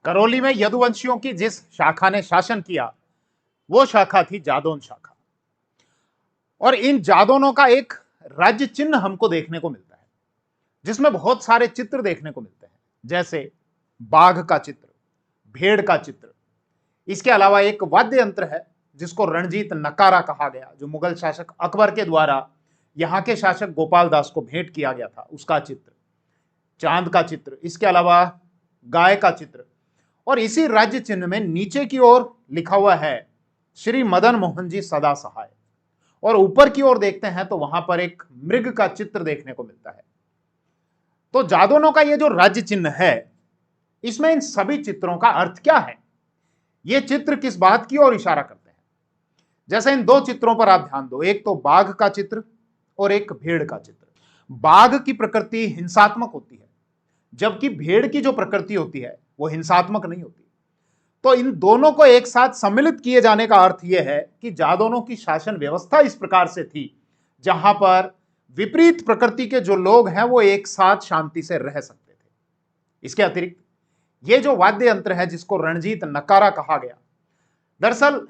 करौली में यदुवंशियों की जिस शाखा ने शासन किया वो शाखा थी जादौन शाखा। और इन जादौनों का एक राज्य चिन्ह हमको देखने को मिलता है जिसमें बहुत सारे चित्र देखने को मिलते हैं, जैसे बाघ का चित्र, भेड़ का चित्र। इसके अलावा एक वाद्य यंत्र है जिसको रणजीत नकारा कहा गया, जो मुगल शासक अकबर के द्वारा यहां के शासक गोपाल दास को भेंट किया गया था, उसका चित्र, चांद का चित्र, इसके अलावा गाय का चित्र। और इसी राज्य चिन्ह में नीचे की ओर लिखा हुआ है श्री मदन मोहन जी सदा सहाय, और ऊपर की ओर देखते हैं तो वहां पर एक मृग का चित्र देखने को मिलता है। तो जादौनों का ये जो राज्य चिन्ह है, इसमें इन सभी चित्रों का अर्थ क्या है? ये चित्र किस बात की ओर इशारा करते हैं? जैसे इन दो चित्रों पर आप ध्यान दो, एक तो बाघ का चित्र और एक भेड़ का चित्र। बाघ की प्रकृति हिंसात्मक होती है, जबकि भेड़ की जो प्रकृति होती है वो हिंसात्मक नहीं होती। तो इन दोनों को एक साथ सम्मिलित किए जाने का अर्थ यह है कि जादौनों की शासन व्यवस्था इस प्रकार से थी जहां पर विपरीत प्रकृति के जो लोग हैं वो एक साथ शांति से रह सकते थे। इसके अतिरिक्त ये जो वाद्य यंत्र है जिसको रणजीत नकारा कहा गया, दरअसल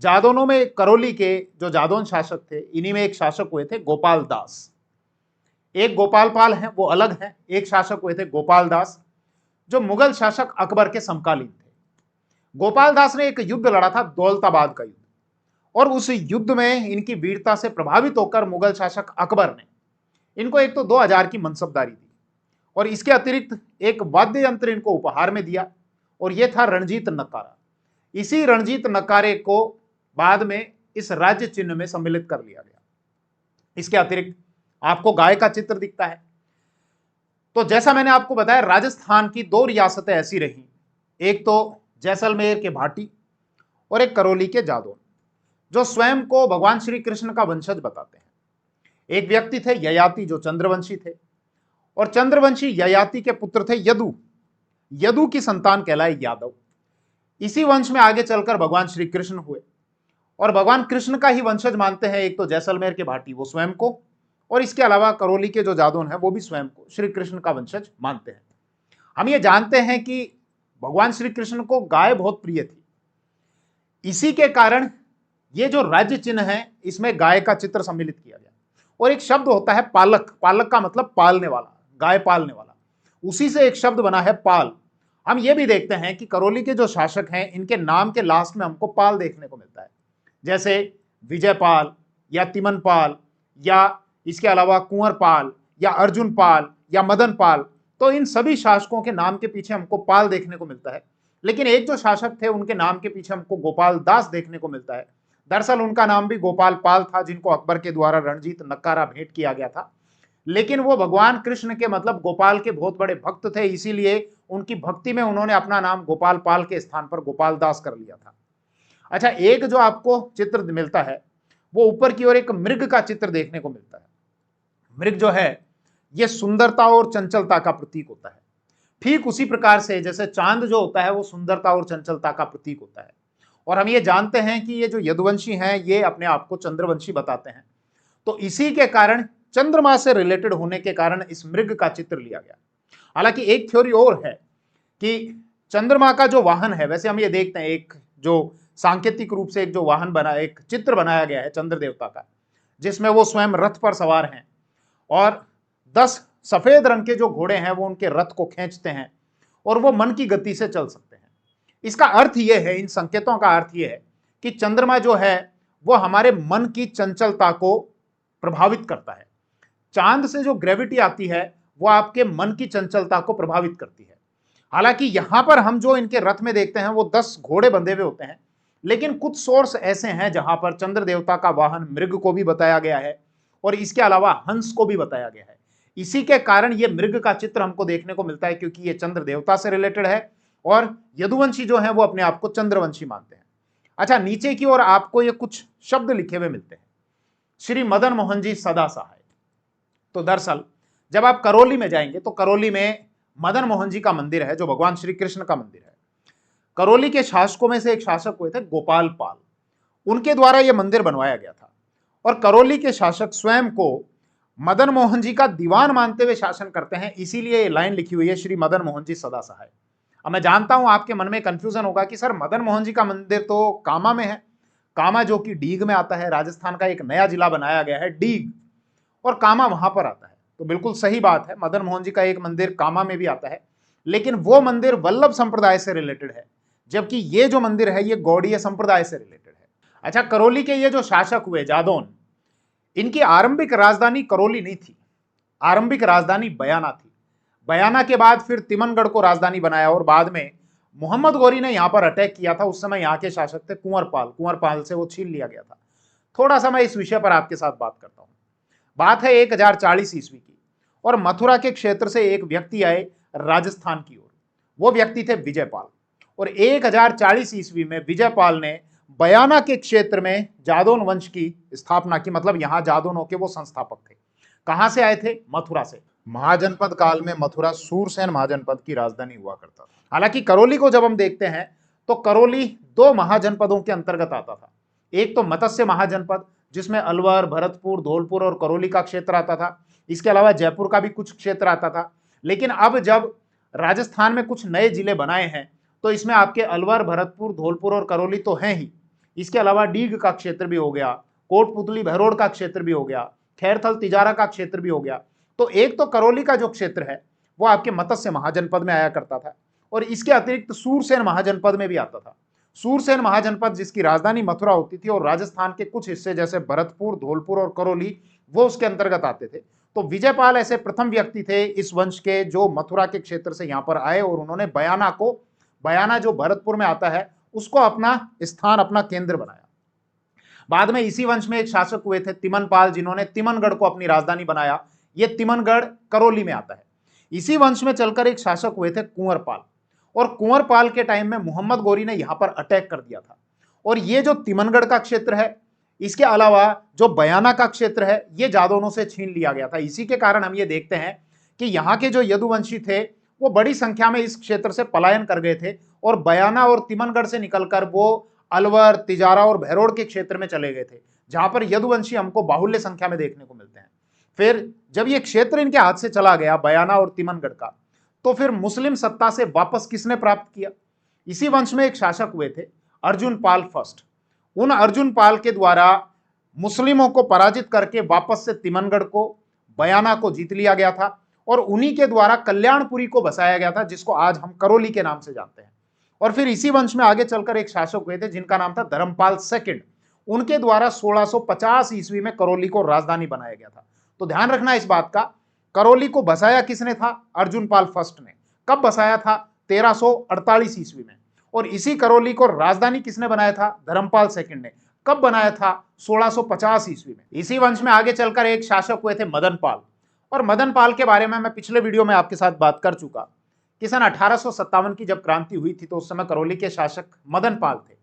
जादौनों में करौली के जो जादौन शासक थे, इन्हीं में एक शासक हुए थे गोपाल दास। एक गोपाल पाल हैं, वो अलग हैं। एक शासक हुए थे गोपाल दास, जो मुगल शासक अकबर के समकालीन थे। गोपाल दास ने एक युद्ध लड़ा था, दौलताबाद का युद्ध, और उस युद्ध में इनकी वीरता से प्रभावित होकर मुगल शासक अकबर ने इनको एक तो 2000 की मनसबदारी दी, और इसके अतिरिक्त एक वाद्य यंत्र इनको उपहार में दिया, और यह था रणजीत नकारा। इसी रणजीत नकारे को बाद में इस राज्य चिन्ह में सम्मिलित कर लिया गया। इसके अतिरिक्त आपको गाय का चित्र दिखता है। तो जैसा मैंने आपको बताया, राजस्थान की दो रियासतें ऐसी रही, एक तो जैसलमेर के भाटी और एक करौली के जादौन, जो स्वयं को भगवान श्री कृष्ण का वंशज बताते हैं। एक व्यक्ति थे ययाति, जो चंद्रवंशी थे, और चंद्रवंशी ययाति के पुत्र थे यदु। यदु की संतान कहलाए यादव। इसी वंश में आगे चलकर भगवान श्री कृष्ण हुए, और भगवान कृष्ण का ही वंशज मानते हैं एक तो जैसलमेर के भाटी वो स्वयं को, और इसके अलावा करौली के जो जादौन है वो भी स्वयं को श्री कृष्ण का वंशज मानते हैं। हम ये जानते हैं कि भगवान श्री कृष्ण को गाय बहुत प्रिय थी। इसी के कारण ये जो राज्य चिन्ह है इसमें गाय का चित्र सम्मिलित किया गया। और एक शब्द होता है पालक, पालक का मतलब पालने वाला, गाय पालने वाला, उसी से एक शब्द बना है पाल। हम ये भी देखते हैं कि करौली के जो शासक हैं इनके नाम के लास्ट में हमको पाल देखने को मिलता है, जैसे विजय पाल या तिमन पाल, या इसके अलावा कुंवर पाल या अर्जुन पाल या मदन पाल। तो इन सभी शासकों के नाम के पीछे हमको पाल देखने को मिलता है। लेकिन एक जो शासक थे उनके नाम के पीछे हमको गोपाल दास देखने को मिलता है। दरअसल उनका नाम भी गोपाल पाल था, जिनको अकबर के द्वारा रणजीत नकारा भेंट किया गया था। लेकिन वो भगवान कृष्ण के मतलब गोपाल के बहुत बड़े भक्त थे, इसीलिए उनकी भक्ति में उन्होंने अपना नाम गोपाल पाल के स्थान पर गोपाल दास कर लिया था। अच्छा, एक जो आपको चित्र मिलता है वो ऊपर की ओर एक मृग का चित्र देखने को मिलता है। मृग जो है यह सुंदरता और चंचलता का प्रतीक होता है, ठीक उसी प्रकार से जैसे चांद जो होता है वो सुंदरता और चंचलता का प्रतीक होता है। और हम ये जानते हैं कि ये जो यदुवंशी हैं ये अपने आप को चंद्रवंशी बताते हैं, तो इसी के कारण चंद्रमा से रिलेटेड होने के कारण इस मृग का चित्र लिया गया। हालांकि एक थ्योरी और है कि चंद्रमा का जो वाहन है, वैसे हम ये देखते हैं एक जो सांकेतिक रूप से एक जो वाहन बना, एक चित्र बनाया गया है चंद्र देवता का, जिसमें वो स्वयं रथ पर सवार हैं और 10 सफेद रंग के जो घोड़े हैं वो उनके रथ को खींचते हैं और वो मन की गति से चल सकते हैं। इसका अर्थ यह है, इन संकेतों का अर्थ यह है कि चंद्रमा जो है वो हमारे मन की चंचलता को प्रभावित करता है। चांद से जो ग्रेविटी आती है वो आपके मन की चंचलता को प्रभावित करती है। हालांकि यहां पर हम जो इनके रथ में देखते हैं वो 10 घोड़े बंधे हुए होते हैं, लेकिन कुछ सोर्स ऐसे हैं जहां पर चंद्र देवता का वाहन मृग को भी बताया गया है और इसके अलावा हंस को भी बताया गया है। इसी के कारण ये मृग का चित्र हमको देखने को मिलता है, क्योंकि ये चंद्र देवता से रिलेटेड है और यदुवंशी जो है वो अपने आप को चंद्रवंशी मानते हैं। अच्छा, नीचे की ओर आपको ये कुछ शब्द लिखे हुए मिलते हैं, श्री मदन मोहन जी सदा सहाय। तो दरअसल जब आप करौली में जाएंगे तो करौली में मदन मोहन जी का मंदिर है जो भगवान श्री कृष्ण का मंदिर है। करौली के शासकों में से एक शासक हुए थे गोपाल पाल, उनके द्वारा यह मंदिर बनवाया गया था और करौली के शासक स्वयं को मदन मोहन जी का दीवान मानते हुए शासन करते हैं, इसीलिए ये लाइन लिखी हुई है श्री मदन मोहन जी सदा सहाय। अब मैं जानता हूं आपके मन में कंफ्यूजन होगा कि सर मदन मोहन जी का मंदिर तो कामा में है, कामा जो कि डीग में आता है, राजस्थान का एक नया जिला बनाया गया है डीग, और कामा वहां पर आता है। तो बिल्कुल सही बात है, मदन मोहन जी का एक मंदिर कामा में भी आता है, लेकिन वो मंदिर वल्लभ संप्रदाय से रिलेटेड है, जबकि ये जो मंदिर है ये गौड़ीय संप्रदाय से रिलेटेड है। अच्छा, करौली के ये जो शासक हुए जादौन, इनकी आरंभिक राजधानी करौली नहीं थी, आरंभिक राजधानी बयाना थी। बयाना के बाद फिर तिमनगढ़ को राजधानी बनाया और बाद में मोहम्मद गौरी ने यहां पर अटैक किया था। उस समय यहां के शासक थे कुंवरपाल, कुंवरपाल से वो छीन लिया गया था। थोड़ा सा मैं इस विषय पर आपके साथ बात करता हूं। बात है 1040 ईस्वी की, और मथुरा के क्षेत्र से एक व्यक्ति आए राजस्थान की ओर। वो व्यक्ति थे विजयपाल, और 1040 ईस्वी में विजयपाल ने बयाना के क्षेत्र में जादौन वंश की स्थापना की। मतलब यहां जादौनों के वो संस्थापक थे। कहां से आए थे? मथुरा से। महाजनपद काल में मथुरा सूरसेन महाजनपद की राजधानी हुआ करता था। हालांकि करौली को जब हम देखते हैं तो करौली दो महाजनपदों के अंतर्गत आता था। एक तो मत्स्य महाजनपद, जिसमें अलवर, भरतपुर, धौलपुर और करौली का क्षेत्र आता था। इसके अलावा जयपुर का भी कुछ क्षेत्र आता था। लेकिन अब जब राजस्थान में कुछ नए जिले बनाए हैं तो इसमें आपके अलवर, भरतपुर, धौलपुर और करौली तो हैं ही, इसके अलावा डीग का क्षेत्र भी हो गया, कोटपुतली बहरोड का क्षेत्र भी हो गया, खैरथल तिजारा का क्षेत्र भी हो गया। तो एक तो करौली का जो क्षेत्र है वो आपके मत्स्य महाजनपद में आया करता था, और इसके अतिरिक्त सूरसेन महाजनपद में भी आता था। सूरसेन महाजनपद जिसकी राजधानी मथुरा होती थी, और राजस्थान के कुछ हिस्से जैसे भरतपुर, धौलपुर और करौली वो उसके अंतर्गत आते थे। तो विजयपाल ऐसे प्रथम व्यक्ति थे इस वंश के जो मथुरा के क्षेत्र से यहां पर आए, और उन्होंने बयाना को, बयाना जो भरतपुर में आता है, उसको अपना स्थान, अपना केंद्र बनाया। बाद में इसी वंश में एक शासक हुए थे तिमनपाल, जिन्होंने तिमनगढ़ को अपनी राजधानी बनाया। ये तिमनगढ़ करौली में आता है। इसी वंश में चलकर एक शासक हुए थे कुंवरपाल, और कुंवरपाल के टाइम में मोहम्मद गौरी ने यहां पर अटैक कर दिया था। और ये जो तिमनगढ़ का क्षेत्र है, इसके अलावा जो बयाना का क्षेत्र है, ये जादौनों से छीन लिया गया था। इसी के कारण हम ये देखते हैं कि यहाँ के जो यदुवंशी थे वो बड़ी संख्या में इस क्षेत्र से पलायन कर गए थे, और बयाना और तिमनगढ़ से निकलकर वो अलवर, तिजारा और बहरोड के क्षेत्र में चले गए थे, जहां पर यदुवंशी हमको बाहुल्य संख्या में देखने को मिलते हैं। फिर जब ये क्षेत्र इनके हाथ से चला गया, बयाना और तिमनगढ़ का, तो फिर मुस्लिम सत्ता से वापस किसने प्राप्त किया? इसी वंश में एक शासक हुए थे अर्जुन पाल फर्स्ट। उन अर्जुन पाल के द्वारा मुस्लिमों को पराजित करके वापस से तिमनगढ़ को, बयाना को जीत लिया गया था, और उन्हीं के द्वारा कल्याणपुरी को बसाया गया था, जिसको आज हम करौली के नाम से जानते हैं। और फिर इसी वंश में आगे चलकर एक शासक हुए थे जिनका नाम था धर्मपाल सेकंड। उनके द्वारा 1650 ईस्वी में करौली को राजधानी बनाया गया था। तो ध्यान रखना इस बात का, करौली को बसाया किसने था? अर्जुन पाल फर्स्ट ने। कब बसाया था? 1348 ईस्वी में। और इसी करौली को राजधानी किसने बनाया था? धर्मपाल सेकंड ने। कब बनाया था? 1650 ईस्वी में। इसी वंश में आगे चलकर एक शासक हुए थे मदन पाल, और मदन पाल के बारे में मैं पिछले वीडियो में आपके साथ बात कर चुका कि सन 1857 की जब क्रांति हुई थी तो उस समय करौली के शासक मदन पाल थे,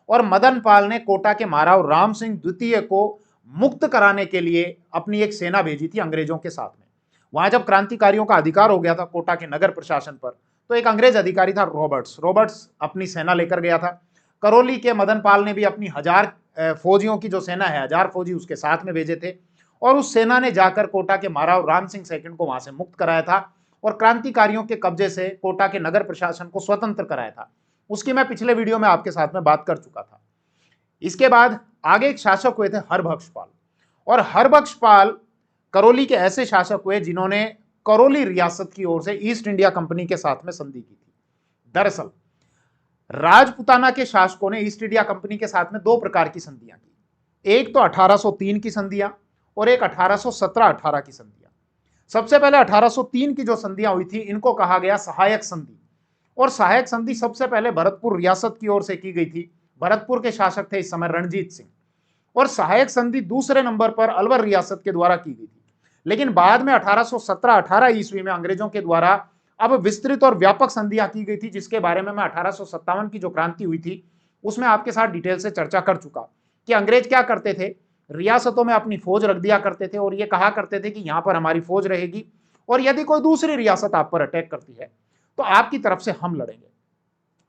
और मदन पाल ने कोटा के महाराव राम सिंह द्वितीय को मुक्त कराने के लिए अपनी एक सेना भेजी थी अंग्रेजों के साथ में। वहां जब क्रांतिकारियों का अधिकार हो गया था कोटा के नगर प्रशासन पर, तो एक अंग्रेज अधिकारी था रॉबर्ट्स अपनी सेना लेकर गया था। करौली के मदन पाल ने भी अपनी 1000 फौजियों की जो सेना है, 1000 फौजी उसके साथ में भेजे थे, और उस सेना ने जाकर कोटा के महाराव राम सिंह सेकंड को वहां से मुक्त कराया था, और क्रांतिकारियों के कब्जे से कोटा के नगर प्रशासन को स्वतंत्र कराया था। उसकी मैं पिछले वीडियो में आपके साथ में बात कर चुका था। इसके बाद आगे एक शासक हुए थे हरबख्श पाल, और हरबख्श पाल करौली के ऐसे शासक हुए जिन्होंने करौली रियासत की ओर से ईस्ट इंडिया कंपनी के साथ में संधि की थी। दरअसल राजपुताना के शासकों ने ईस्ट इंडिया कंपनी के साथ में दो प्रकार की संधियां की, एक तो 1803 की संधियां और एक 1817-18 की संधियां। सबसे पहले 1803 की जो संधियां हुई थी इनको कहा गया सहायक संधि, और सहायक संधि सबसे पहले भरतपुर रियासत की ओर से की गई थी। भरतपुर के शासक थे इस समय रणजीत सिंह, और सहायक संधि दूसरे नंबर पर अलवर रियासत के द्वारा की गई थी। लेकिन बाद में 1817-18 ईस्वी में अंग्रेजों के द्वारा अब विस्तृत और व्यापक संधियां की गई थी, जिसके बारे में मैं 1857 की जो क्रांति हुई थी उसमें आपके साथ डिटेल से चर्चा कर चुका कि अंग्रेज क्या करते थे, रियासतों में अपनी फौज रख दिया करते थे, और ये कहा करते थे कि यहां पर हमारी फौज रहेगी, और यदि कोई दूसरी रियासत आप पर अटैक करती है तो आपकी तरफ से हम लड़ेंगे।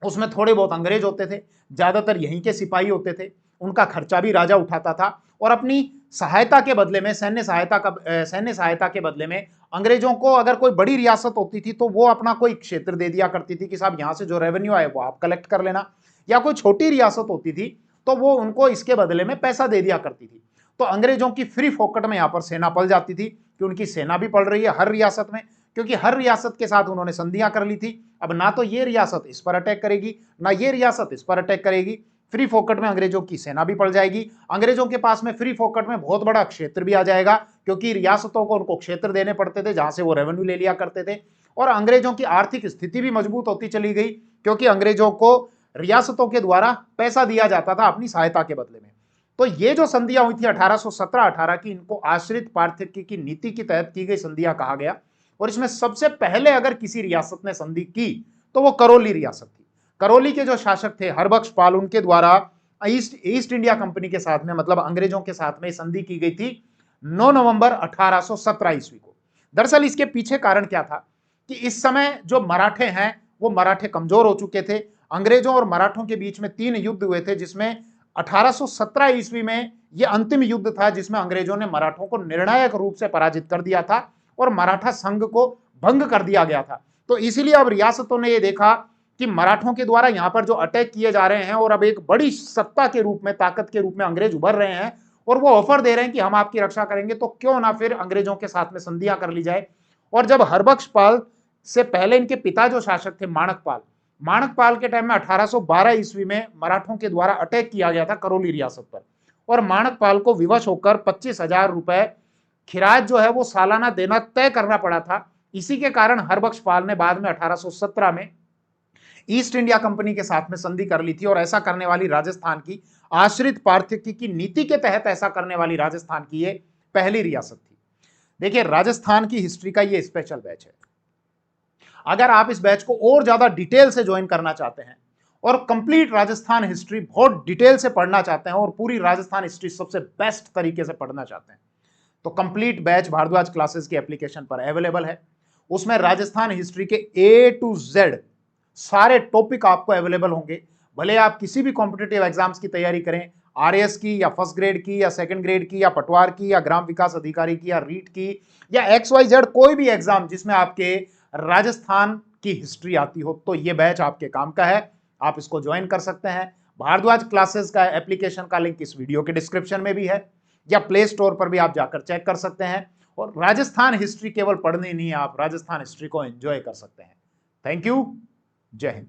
उसमें थोड़े बहुत अंग्रेज होते थे, ज्यादातर यहीं के सिपाही होते थे, उनका खर्चा भी राजा उठाता था, और अपनी सहायता के बदले में, सैन्य सहायता के बदले में अंग्रेजों को अगर कोई बड़ी रियासत होती थी तो वो अपना कोई क्षेत्र दे दिया करती थी कि साहब यहां से जो रेवेन्यू आए वो आप कलेक्ट कर लेना, या कोई छोटी रियासत होती थी तो वो उनको इसके बदले में पैसा दे दिया करती थी। तो अंग्रेजों की फ्री फोकट में यहां पर सेना पल जाती थी कि उनकी सेना भी पड़ रही है हर रियासत में, क्योंकि हर रियासत के साथ उन्होंने संधियां कर ली थी। अब ना तो ये रियासत इस पर अटैक करेगी ना ये रियासत इस पर अटैक करेगी, फ्री फोकट में अंग्रेजों की सेना भी पड़ जाएगी। अंग्रेजों के पास में फ्री फोकट में बहुत बड़ा क्षेत्र भी आ जाएगा, क्योंकि रियासतों को उनको क्षेत्र देने पड़ते थे जहां से वो रेवेन्यू ले लिया करते थे। और अंग्रेजों की आर्थिक स्थिति भी मजबूत होती चली गई, क्योंकि अंग्रेजों को रियासतों के द्वारा पैसा दिया जाता था अपनी सहायता के बदले में। तो ये जो संधियां हुई थी 1817-18 की, इनको आश्रित पार्थक्य की नीति के तहत की गई संधियां कहा गया। और इसमें सबसे पहले अगर किसी रियासत ने संधि की तो वो करौली रियासत थी। करौली के जो शासक थे हरबख्श पाल, उनके द्वारा ईस्ट इंडिया कंपनी के साथ में, मतलब अंग्रेजों के साथ में संधि की गई थी 9 नवंबर 1817 ईस्वी को। दरअसल इसके पीछे कारण क्या था कि इस समय जो मराठे हैं वो मराठे कमजोर हो चुके थे। अंग्रेजों और मराठों के बीच में 3 युद्ध हुए थे, जिसमें 1817 ईस्वी में यह अंतिम युद्ध था जिसमें अंग्रेजों ने मराठों को निर्णायक रूप से पराजित कर दिया था और मराठा संघ को भंग कर दिया गया था। तो इसीलिए अब रियासतों ने यह देखा कि मराठों के द्वारा यहां पर जो अटैक किए जा रहे हैं और अब एक बड़ी सत्ता के रूप में, ताकत के रूप में अंग्रेज उभर रहे हैं और वो ऑफर दे रहे हैं कि हम आपकी रक्षा करेंगे, तो क्यों ना फिर अंग्रेजों के साथ में संधियां कर ली जाए। और जब हरबख्श पाल से पहले इनके पिता जो शासक थे माणक पाल के टाइम में 1812 ईस्वी में मराठों के द्वारा अटैक किया गया था करौली रियासत पर, और माणक पाल को विवश होकर 25,000 रुपए खिराज जो है वो सालाना देना तय करना पड़ा था। इसी के कारण हरबख्श पाल ने बाद में 1817 में ईस्ट इंडिया कंपनी के साथ में संधि कर ली थी, और ऐसा करने वाली राजस्थान की, आश्रित पार्थक्य की नीति के तहत ऐसा करने वाली राजस्थान की ये पहली रियासत थी। देखिए, राजस्थान की हिस्ट्री का ये स्पेशल बैच है। अगर आप इस बैच को और ज्यादा डिटेल से ज्वाइन करना चाहते हैं और कंप्लीट राजस्थान हिस्ट्री बहुत डिटेल से पढ़ना चाहते हैं और पूरी राजस्थान हिस्ट्री सबसे बेस्ट तरीके से पढ़ना चाहते हैं, तो कंप्लीट बैच भारद्वाज क्लासेस की एप्लीकेशन पर अवेलेबल है। उसमें राजस्थान हिस्ट्री के A to Z सारे टॉपिक आपको अवेलेबल होंगे। भले आप किसी भी कॉम्पिटिटिव एग्जाम्स की तैयारी करें, RAS की या फर्स्ट ग्रेड की या सेकंड ग्रेड की या पटवार की या ग्राम विकास अधिकारी की या रीट की या XYZ कोई भी एग्जाम जिसमें आपके राजस्थान की हिस्ट्री आती हो, तो ये बैच आपके काम का है। आप इसको ज्वाइन कर सकते हैं। भारद्वाज क्लासेस का एप्लीकेशन का लिंक इस वीडियो के डिस्क्रिप्शन में भी है, या प्ले स्टोर पर भी आप जाकर चेक कर सकते हैं। और राजस्थान हिस्ट्री केवल पढ़नी नहीं है, आप राजस्थान हिस्ट्री को एंजॉय कर सकते हैं। Thank you. जय हिंद।